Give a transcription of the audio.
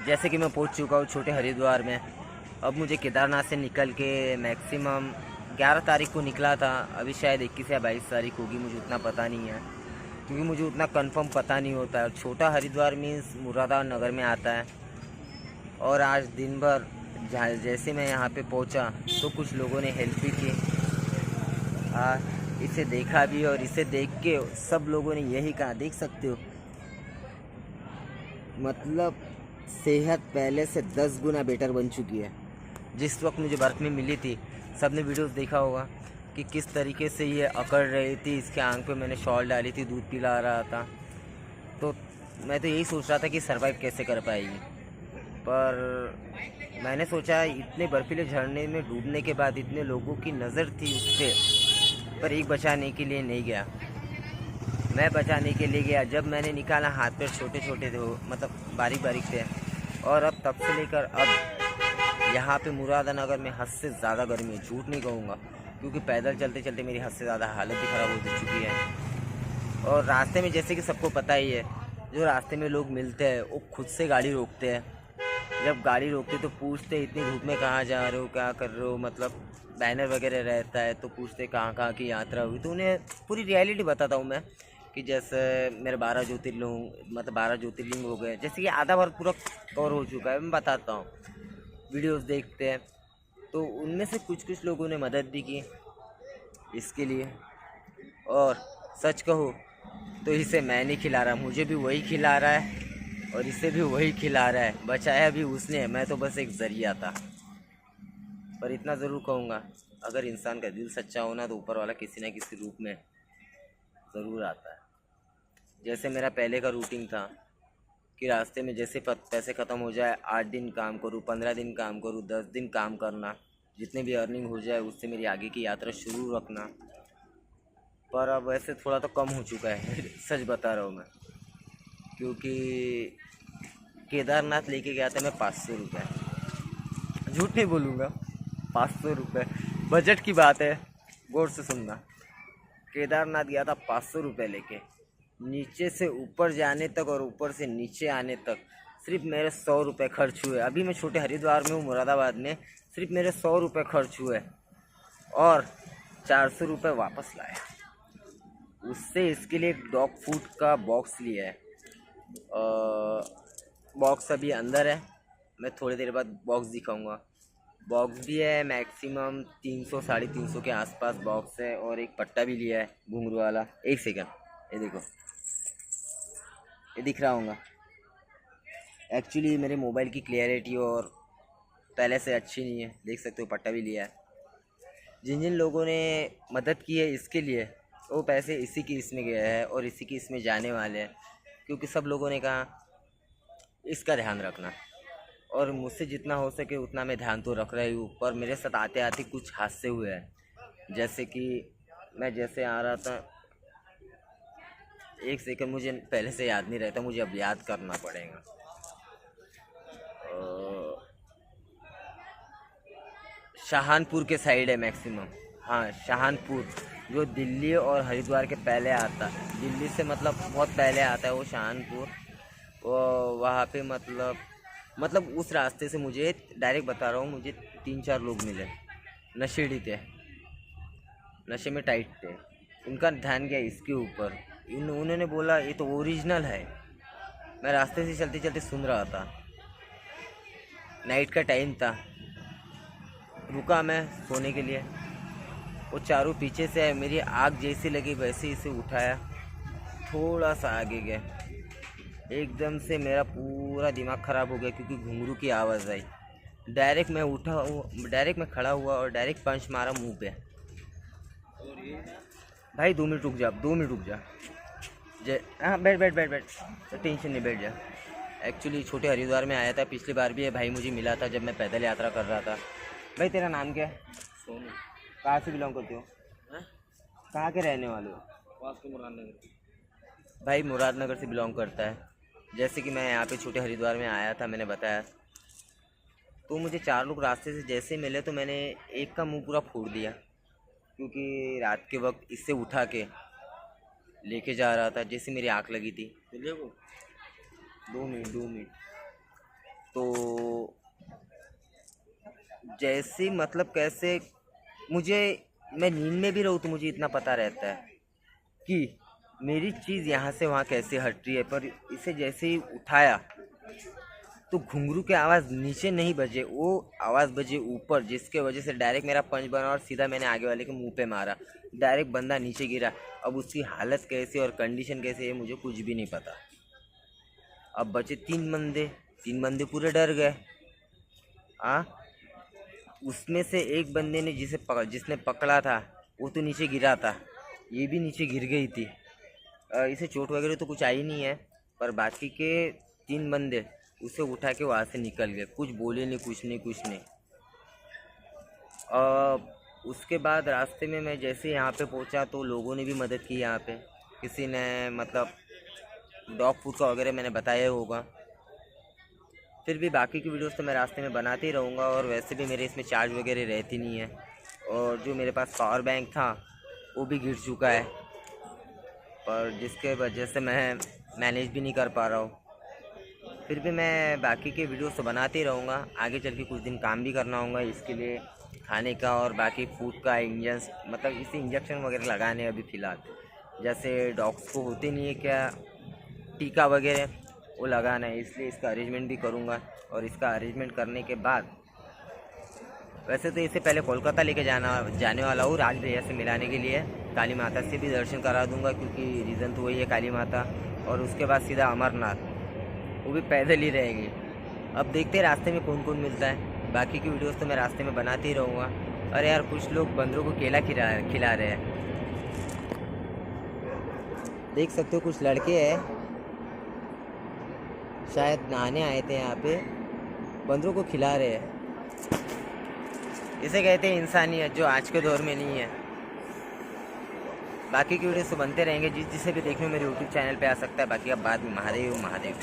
जैसे कि मैं पहुंच चुका हूँ छोटे हरिद्वार में। अब मुझे केदारनाथ से निकल के मैक्सिमम 11 तारीख को निकला था, अभी शायद 21 या 22 तारीख होगी, मुझे उतना पता नहीं है क्योंकि मुझे उतना कंफर्म पता नहीं होता है। छोटा हरिद्वार मीन्स मुरादानगर में आता है। और आज दिन भर जैसे मैं यहाँ पे पहुँचा तो कुछ लोगों ने हेल्प भी की, इसे देखा भी, और इसे देख के सब लोगों ने यही कहा, देख सकते हो मतलब सेहत पहले से 10 गुना बेटर बन चुकी है। जिस वक्त मुझे बर्फ़ में मिली थी, सबने वीडियोस देखा होगा कि किस तरीके से ये अकड़ रही थी, इसके आंख पे मैंने शॉल डाली थी, दूध पिला रहा था। तो मैं तो यही सोच रहा था कि सरवाइव कैसे कर पाएगी, पर मैंने सोचा इतने बर्फीले झरने में डूबने के बाद इतने लोगों की नज़र थी उस पर एक बचाने के लिए नहीं गया। मैं बचाने के लिए गया, जब मैंने निकाला हाथ पैर छोटे छोटे थे, मतलब बारीक बारीक थे। और अब तब से लेकर अब यहाँ पे मुरादानगर में हद से ज़्यादा गर्मी है, झूठ नहीं कहूँगा, क्योंकि पैदल चलते चलते मेरी हद से ज़्यादा हालत भी ख़राब हो चुकी है। और रास्ते में जैसे कि सबको पता ही है, जो रास्ते में लोग मिलते हैं वो खुद से गाड़ी रोकते हैं। जब गाड़ी रोकते तो पूछते इतनी धूप में कहाँ जा रहे हो, क्या कर रहे हो, मतलब बैनर वगैरह रहता है तो पूछते कहाँ कहाँ की यात्रा हुई। तो उन्हें पूरी रियलिटी बताता हूँ मैं कि जैसे मेरे 12 ज्योतिर्लिंग, मतलब 12 ज्योतिर्लिंग हो गए, जैसे कि आधा बार पूरा कवर हो चुका है, मैं बताता हूँ। वीडियोस देखते हैं तो उनमें से कुछ कुछ लोगों ने मदद भी की इसके लिए। और सच कहूँ तो इसे मैं नहीं खिला रहा, मुझे भी वही खिला रहा है और इसे भी वही खिला रहा है। बचाया भी उसने, मैं तो बस एक ज़रिया था। पर इतना ज़रूर कहूँगा, अगर इंसान का दिल सच्चा हो ना तो ऊपर वाला किसी न किसी रूप में ज़रूर आता है। जैसे मेरा पहले का रूटीन था कि रास्ते में जैसे पैसे ख़त्म हो जाए, 8 दिन काम करूँ, 15 दिन काम करूँ, 10 दिन काम करना, जितने भी अर्निंग हो जाए उससे मेरी आगे की यात्रा शुरू रखना। पर अब वैसे थोड़ा तो कम हो चुका है सच बता रहा हूँ मैं, क्योंकि केदारनाथ लेके गया था मैं 500 रुपये, झूठ नहीं बोलूँगा, 500 रुपये बजट की बात है, गौर से सुनना। केदारनाथ गया था 500 रुपये लेके, नीचे से ऊपर जाने तक और ऊपर से नीचे आने तक सिर्फ मेरे 100 रुपये खर्च हुए। अभी मैं छोटे हरिद्वार में हूँ, मुरादाबाद में, सिर्फ मेरे 100 रुपये खर्च हुए और 400 रुपये वापस लाया। उससे इसके लिए एक डॉग फूड का बॉक्स लिया है, बॉक्स अभी अंदर है, मैं थोड़ी देर बाद बॉक्स दिखाऊंगा। बॉक्स भी है, मैक्सिमम 300 350 के आसपास बॉक्स है, और एक पट्टा भी लिया है घुंघरू वाला। एक सेकंड, ये देखो, ये दिख रहा होगा। एक्चुअली मेरे मोबाइल की क्लियरिटी और पहले से अच्छी नहीं है, देख सकते हो, पट्टा भी लिया है। जिन जिन लोगों ने मदद की है इसके लिए, वो पैसे इसी की इसमें गया है और इसी की इसमें जाने वाले हैं, क्योंकि सब लोगों ने कहा इसका ध्यान रखना, और मुझसे जितना हो सके उतना मैं ध्यान तो रख रही हूँ। पर मेरे साथ आते आते कुछ हादसे हुए हैं, जैसे कि मैं जैसे आ रहा था, एक सेकंड, मुझे पहले से याद नहीं रहता, मुझे अब याद करना पड़ेगा। शाहनपुर के साइड है मैक्सिमम, हाँ शाहनपुर, जो दिल्ली और हरिद्वार के पहले आता है, दिल्ली से मतलब बहुत पहले आता है वो शाहनपुर। वो वहाँ पे मतलब उस रास्ते से मुझे, डायरेक्ट बता रहा हूँ, मुझे 3-4 लोग मिले, नशेड़ी थे, नशे में टाइट थे। उनका ध्यान गया इसके ऊपर, उन्होंने बोला ये तो ओरिजिनल है। मैं रास्ते से चलते चलते सुन रहा था, नाइट का टाइम था, रुका मैं सोने के लिए। वो चारों पीछे से है, मेरी आग जैसी लगी वैसे इसे उठाया, थोड़ा सा आगे गए, एकदम से मेरा पूरा दिमाग ख़राब हो गया क्योंकि घुंघरू की आवाज़ आई। डायरेक्ट मैं उठा, डायरेक्ट मैं खड़ा हुआ और डायरेक्ट पंच मारा मुंह पे। भाई 2 मिनट रुक जा, 2 मिनट रुक जा, हाँ बैठ बैठ बैठ बैठ, टेंशन नहीं, बैठ जा। एक्चुअली छोटे हरिद्वार में आया था पिछली बार भी, ये भाई मुझे मिला था जब मैं पैदल यात्रा कर रहा था। भाई तेरा नाम क्या है? सोनू। कहाँ से बिलोंग करते हो? कहाँ के रहने वाले हो? मुरादनगर। भाई मुरादनगर से बिलोंग करता है। जैसे कि मैं यहाँ पे छोटे हरिद्वार में आया था, मैंने बताया, तो मुझे 4 लोग रास्ते से जैसे मिले तो मैंने एक का मुंह पूरा फोड़ दिया, क्योंकि रात के वक्त इससे उठा के लेके जा रहा था, जैसे मेरी आँख लगी थी। 2 मिनट, 2 मिनट। तो जैसे मतलब कैसे मुझे, मैं नींद में भी रहूँ तो मुझे इतना पता रहता है कि मेरी चीज़ यहाँ से वहाँ कैसे हट रही है, पर इसे जैसे ही उठाया तो घुंघरू की आवाज़ नीचे नहीं बजे, वो आवाज़ बजे ऊपर, जिसके वजह से डायरेक्ट मेरा पंच बना और सीधा मैंने आगे वाले के मुंह पे मारा। डायरेक्ट बंदा नीचे गिरा। अब उसकी हालत कैसी और कंडीशन कैसे है मुझे कुछ भी नहीं पता। अब बचे 3 बंदे पूरे डर गए। हाँ, उसमें से एक बंदे ने जिसने पकड़ा था वो तो नीचे गिरा था, ये भी नीचे गिर गई थी। इसे चोट वगैरह तो कुछ आई नहीं है, पर बाकी के 3 बंदे उसे उठा के वहाँ से निकल गए, कुछ बोले नहीं, कुछ नहीं। उसके बाद रास्ते में मैं जैसे यहाँ पे पहुँचा तो लोगों ने भी मदद की। यहाँ पे किसी ने मतलब डॉग फूड का वगैरह मैंने बताया होगा। फिर भी बाकी की वीडियोस तो मैं रास्ते में बनाते ही रहूँगा, और वैसे भी मेरे इसमें चार्ज वगैरह रहती नहीं है, और जो मेरे पास पावर बैंक था वो भी गिर चुका है, पर जिसके वजह से मैं मैनेज भी नहीं कर पा रहा हूँ। फिर भी मैं बाकी के वीडियोस तो बनाते ही रहूँगा। आगे चल के कुछ दिन काम भी करना होगा इसके लिए, खाने का और बाकी फूड का मतलब इसे इंजेक्शन वगैरह लगाने अभी फ़िलहाल, जैसे डॉग्स को होते नहीं है क्या टीका वगैरह, वो लगाना है, इसलिए इसका अरेंजमेंट भी करूँगा। और इसका अरेंजमेंट करने के बाद वैसे तो इसे पहले कोलकाता लेके जाने वाला हूँ राज भैया से मिलाने के लिए। काली माता से भी दर्शन करा दूँगा, क्योंकि रीज़न तो वही है काली माता। और उसके बाद सीधा अमरनाथ, वो भी पैदल ही रहेगी। अब देखते हैं रास्ते में कौन कौन मिलता है। बाकी की वीडियोस तो मैं रास्ते में बनाते ही रहूँगा। अरे यार, कुछ लोग बंदरों को केला खिला रहे हैं, देख सकते हो। कुछ लड़के हैं, शायद नहाने आए थे यहाँ पे, बंदरों को खिला रहे हैं। इसे कहते हैं इंसानियत, जो आज के दौर में नहीं है। बाकी की वीडियोस तो बनते रहेंगे, जिसे भी देखने मेरे यूट्यूब चैनल पे आ सकता है। बाकी अब बाद में महादेव।